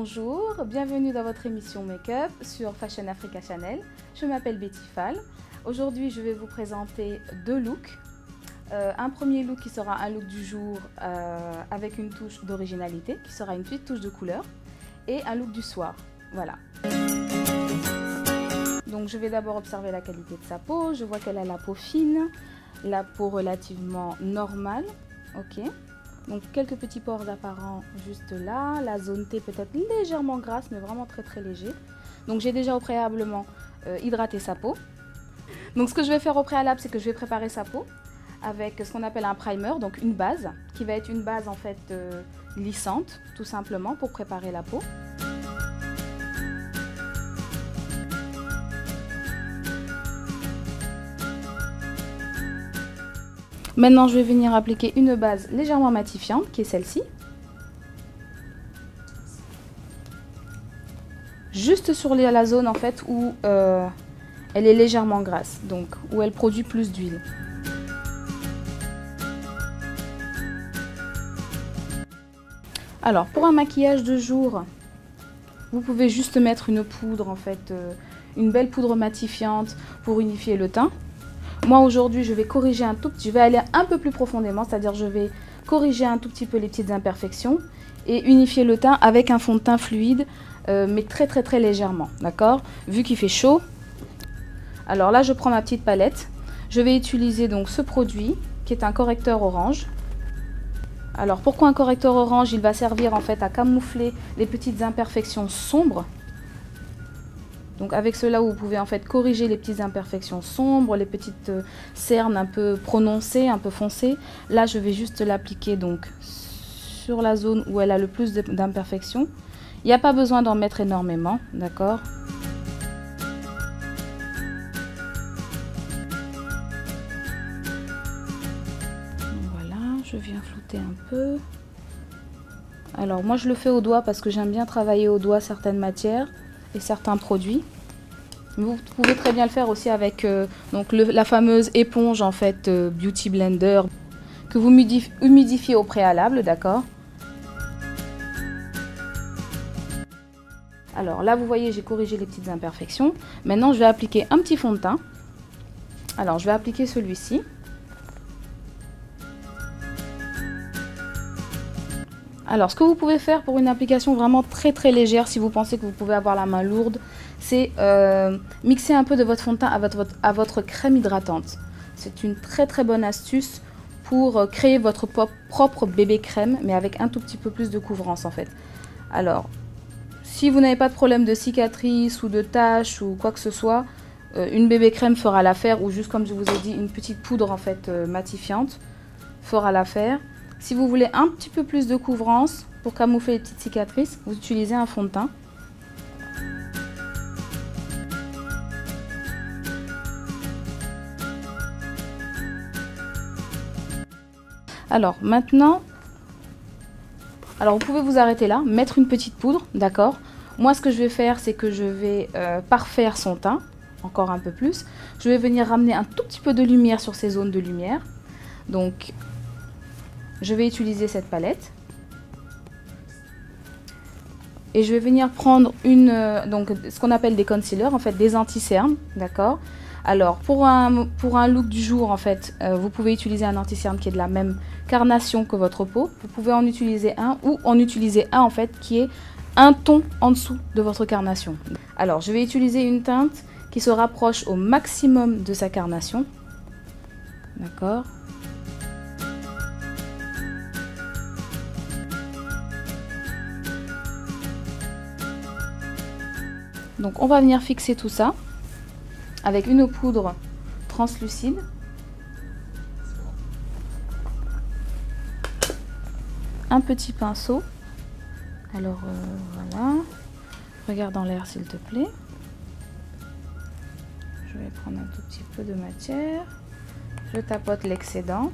Bonjour, bienvenue dans votre émission Make-up sur Fashion Africa Channel. Je m'appelle Betty Fall. Aujourd'hui, je vais vous présenter deux looks. Un premier look qui sera un look du jour avec une touche d'originalité, qui sera une petite touche de couleur, et un look du soir. Voilà. Donc je vais d'abord observer la qualité de sa peau. Je vois qu'elle a la peau fine, la peau relativement normale. Ok. Donc quelques petits pores apparents juste là, la zone T peut-être légèrement grasse mais vraiment très léger. Donc j'ai déjà au préalablement hydraté sa peau. Donc ce que je vais faire au préalable, c'est que je vais préparer sa peau avec ce qu'on appelle un primer, donc une base qui va être une base en fait lissante tout simplement pour préparer la peau. Maintenant, je vais venir appliquer une base légèrement matifiante, qui est celle-ci. Juste sur la zone en fait où elle est légèrement grasse, donc où elle produit plus d'huile. Alors, pour un maquillage de jour, vous pouvez juste mettre une poudre en fait, une belle poudre matifiante pour unifier le teint. Moi aujourd'hui je vais corriger un tout petit, je vais aller un peu plus profondément, c'est-à-dire je vais corriger un tout petit peu les petites imperfections et unifier le teint avec un fond de teint fluide, mais très légèrement, d'accord? Vu qu'il fait chaud. Alors là je prends ma petite palette, je vais utiliser donc ce produit qui est un correcteur orange. Alors pourquoi un correcteur orange? Il va servir en fait à camoufler les petites imperfections sombres. Donc avec cela, vous pouvez en fait corriger les petites imperfections sombres, les petites cernes un peu prononcées, un peu foncées. Là, je vais juste l'appliquer donc sur la zone où elle a le plus d'imperfections. Il n'y a pas besoin d'en mettre énormément, d'accord? Voilà, je viens flouter un peu. Alors moi, je le fais au doigt parce que j'aime bien travailler au doigt certaines matières et certains produits. Vous pouvez très bien le faire aussi avec donc la fameuse éponge en fait Beauty Blender que vous humidifiez au préalable, d'accord? Alors là vous voyez j'ai corrigé les petites imperfections. Maintenant je vais appliquer un petit fond de teint. Alors je vais appliquer celui-ci. Alors ce que vous pouvez faire pour une application vraiment très légère, si vous pensez que vous pouvez avoir la main lourde, c'est mixer un peu de votre fond de teint à votre crème hydratante. C'est une très bonne astuce pour créer votre propre bébé crème, mais avec un tout petit peu plus de couvrance en fait. Alors, si vous n'avez pas de problème de cicatrices ou de taches ou quoi que ce soit, une bébé crème fera l'affaire, ou juste comme je vous ai dit, une petite poudre en fait matifiante fera l'affaire. Si vous voulez un petit peu plus de couvrance pour camoufler les petites cicatrices, vous utilisez un fond de teint. Alors maintenant, vous pouvez vous arrêter là, mettre une petite poudre, d'accord? Moi ce que je vais faire, c'est que je vais parfaire son teint, encore un peu plus. Je vais venir ramener un tout petit peu de lumière sur ces zones de lumière. Donc je vais utiliser cette palette. Et je vais venir prendre donc ce qu'on appelle des concealers, en fait des anti-cernes, d'accord? Alors pour un look du jour, en fait, vous pouvez utiliser un anti-cerne qui est de la même carnation que votre peau. Vous pouvez en utiliser un ou en utiliser un en fait qui est un ton en dessous de votre carnation. Alors je vais utiliser une teinte qui se rapproche au maximum de sa carnation, d'accord? Donc on va venir fixer tout ça avec une poudre translucide. Un petit pinceau. Alors voilà. Regarde dans l'air s'il te plaît. Je vais prendre un tout petit peu de matière. Je tapote l'excédent.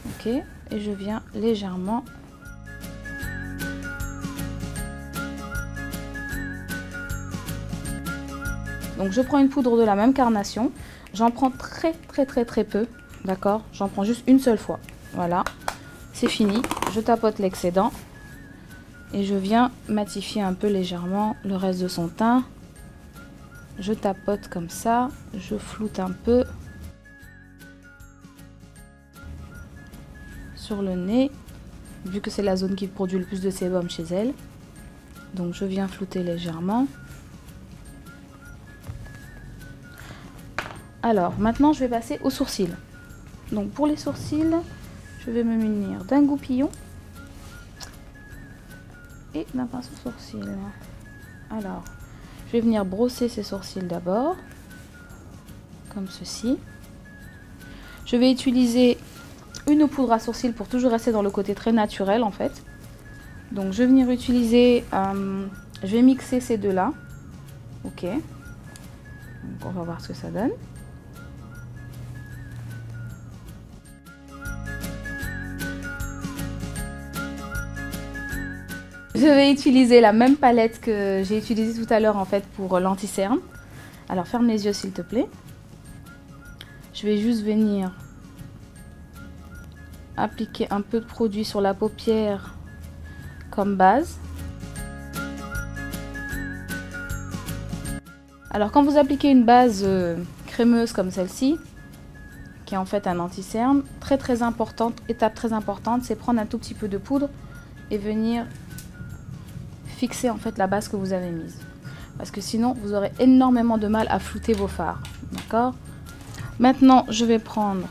Ok. Et je viens légèrement. Donc je prends une poudre de la même carnation, j'en prends très peu, d'accord? J'en prends juste une seule fois, voilà, c'est fini, je tapote l'excédent Et je viens matifier un peu légèrement le reste de son teint. Je tapote comme ça, je floute un peu sur le nez, vu que c'est la zone qui produit le plus de sébum chez elle. Donc je viens flouter légèrement. Alors maintenant je vais passer aux sourcils. Donc pour les sourcils, je vais me munir d'un goupillon et d'un pinceau sourcil. Alors je vais venir brosser ces sourcils d'abord, comme ceci. Je vais utiliser une poudre à sourcils pour toujours rester dans le côté très naturel en fait. Donc je vais venir utiliser, je vais mixer ces deux là. Ok, donc on va voir ce que ça donne. Je vais utiliser la même palette que j'ai utilisée tout à l'heure en fait pour l'anti-cerne. Alors ferme les yeux s'il te plaît. Je vais juste venir appliquer un peu de produit sur la paupière comme base. Alors quand vous appliquez une base crémeuse comme celle-ci, qui est en fait un anti-cerne, très importante, étape très importante, c'est prendre un tout petit peu de poudre et venir fixer en fait la base que vous avez mise, parce que sinon vous aurez énormément de mal à flouter vos fards. D'accord. Maintenant je vais prendre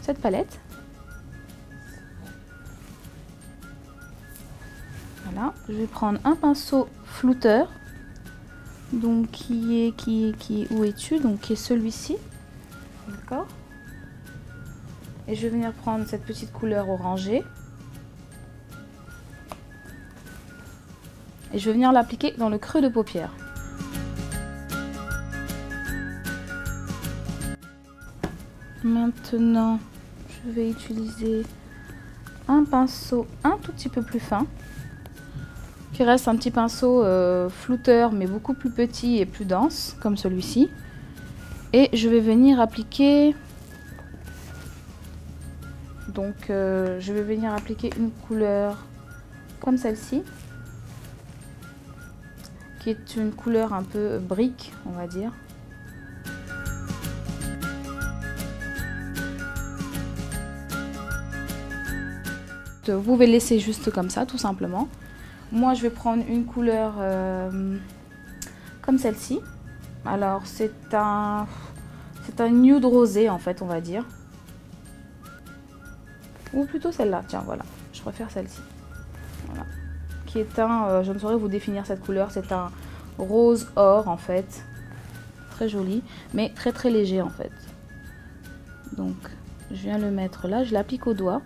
cette palette, voilà, je vais prendre un pinceau flouteur, donc où es-tu, donc qui est celui-ci, d'accord, et je vais venir prendre cette petite couleur orangée. Et je vais venir l'appliquer dans le creux de paupière. Maintenant, je vais utiliser un pinceau un tout petit peu plus fin, qui reste un petit pinceau flouteur, mais beaucoup plus petit et plus dense, comme celui-ci. Et je vais venir appliquer... Donc, je vais venir appliquer une couleur comme celle-ci, qui est une couleur un peu brique, on va dire. Vous pouvez laisser juste comme ça, tout simplement. Moi, je vais prendre une couleur comme celle-ci. Alors, c'est un nude rosé, en fait, on va dire. Ou plutôt celle-là, tiens, voilà. Je préfère celle-ci. Voilà. Qui est un, je ne saurais vous définir cette couleur, c'est un rose or en fait, très joli, mais très léger en fait. Donc je viens le mettre là, je l'applique au doigt,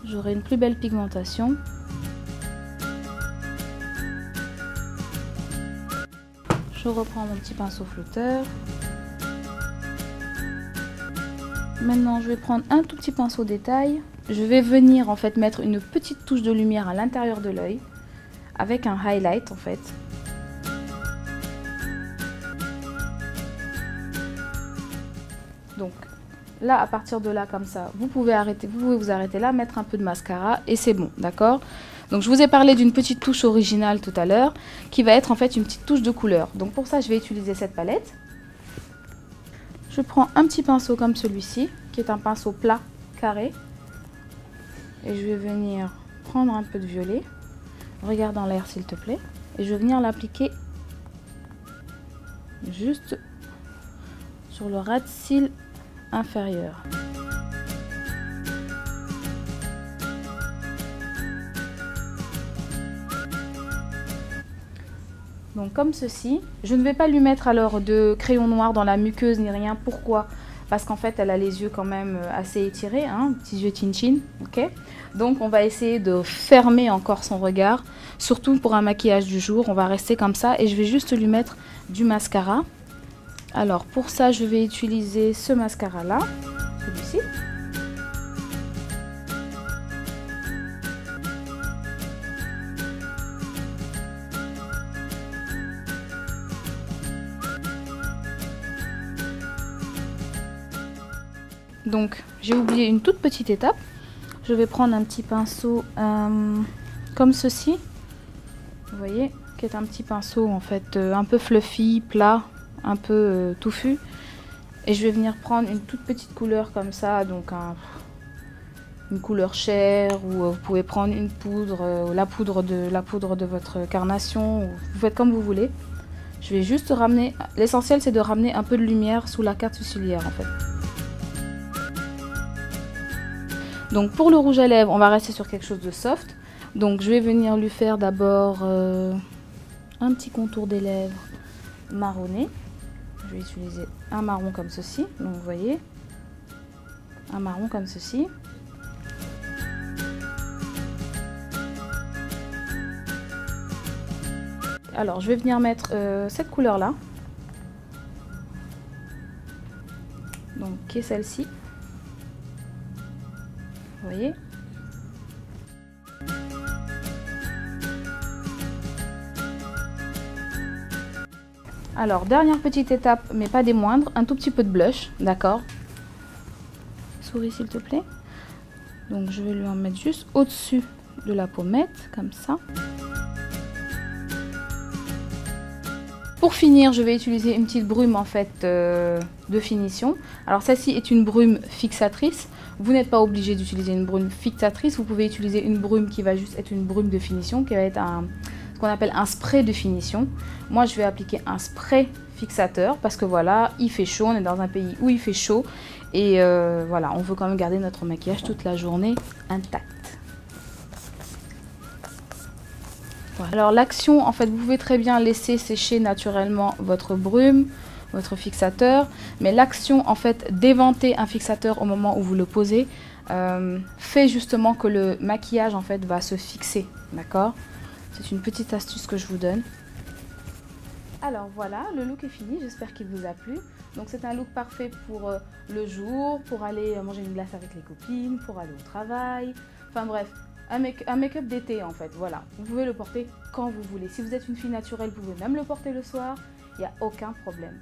j'aurai une plus belle pigmentation. Je reprends mon petit pinceau flouteur. Maintenant je vais prendre un tout petit pinceau détail, je vais venir en fait mettre une petite touche de lumière à l'intérieur de l'œil, avec un highlight en fait. Donc là, à partir de là, comme ça, vous pouvez vous arrêter là, mettre un peu de mascara et c'est bon, d'accord. Donc je vous ai parlé d'une petite touche originale tout à l'heure, qui va être en fait une petite touche de couleur. Donc pour ça, je vais utiliser cette palette. Je prends un petit pinceau comme celui-ci, qui est un pinceau plat, carré. Et je vais venir prendre un peu de violet. Regarde dans l'air s'il te plaît. Et je vais venir l'appliquer juste sur le ras de cils inférieur. Donc comme ceci. Je ne vais pas lui mettre alors de crayon noir dans la muqueuse ni rien. Pourquoi? Parce qu'en fait elle a les yeux quand même assez étirés, hein, petits yeux chin-chin, ok. Donc on va essayer de fermer encore son regard, surtout pour un maquillage du jour. On va rester comme ça et je vais juste lui mettre du mascara. Alors pour ça je vais utiliser ce mascara là, celui-ci. Donc j'ai oublié une toute petite étape. Je vais prendre un petit pinceau comme ceci. vous voyez, qui est un petit pinceau en fait, un peu fluffy, plat, un peu touffu. Et je vais venir prendre une toute petite couleur comme ça, donc une couleur chair, ou vous pouvez prendre une poudre, la poudre de votre carnation, ou vous faites comme vous voulez. Je vais juste ramener, l'essentiel c'est de ramener un peu de lumière sous la carte sourcilière en fait. Donc pour le rouge à lèvres, on va rester sur quelque chose de soft. Donc je vais venir lui faire d'abord un petit contour des lèvres marronné. Je vais utiliser un marron comme ceci, donc vous voyez, un marron comme ceci. Alors je vais venir mettre cette couleur là, donc qui est celle-ci, vous voyez. Alors dernière petite étape, mais pas des moindres, un tout petit peu de blush, d'accord. Souris s'il te plaît. Donc je vais lui en mettre juste au-dessus de la pommette, comme ça. Pour finir, je vais utiliser une petite brume en fait de finition. Alors celle-ci est une brume fixatrice. Vous n'êtes pas obligé d'utiliser une brume fixatrice. Vous pouvez utiliser une brume qui va juste être une brume de finition, qui va être ce qu'on appelle un spray de finition. Moi, je vais appliquer un spray fixateur parce que voilà, il fait chaud. On est dans un pays où il fait chaud et voilà, on veut quand même garder notre maquillage toute la journée intact. Voilà. Alors l'action, en fait, vous pouvez très bien laisser sécher naturellement votre brume, votre fixateur, mais l'action, en fait, d'éventer un fixateur au moment où vous le posez, fait justement que le maquillage, en fait, va se fixer, d'accord? C'est une petite astuce que je vous donne. Alors voilà, le look est fini, j'espère qu'il vous a plu. Donc c'est un look parfait pour le jour, pour aller manger une glace avec les copines, pour aller au travail, enfin bref. Un make-up d'été en fait, voilà. Vous pouvez le porter quand vous voulez. Si vous êtes une fille naturelle, vous pouvez même le porter le soir, il n'y a aucun problème.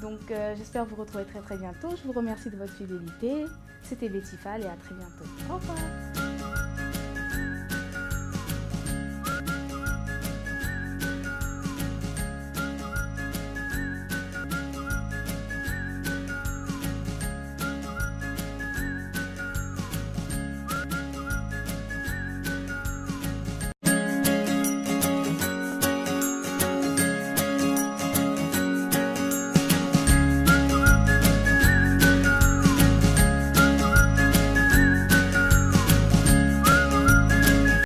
Donc j'espère vous retrouver très bientôt. Je vous remercie de votre fidélité. C'était Betty Fall et à très bientôt. Au revoir.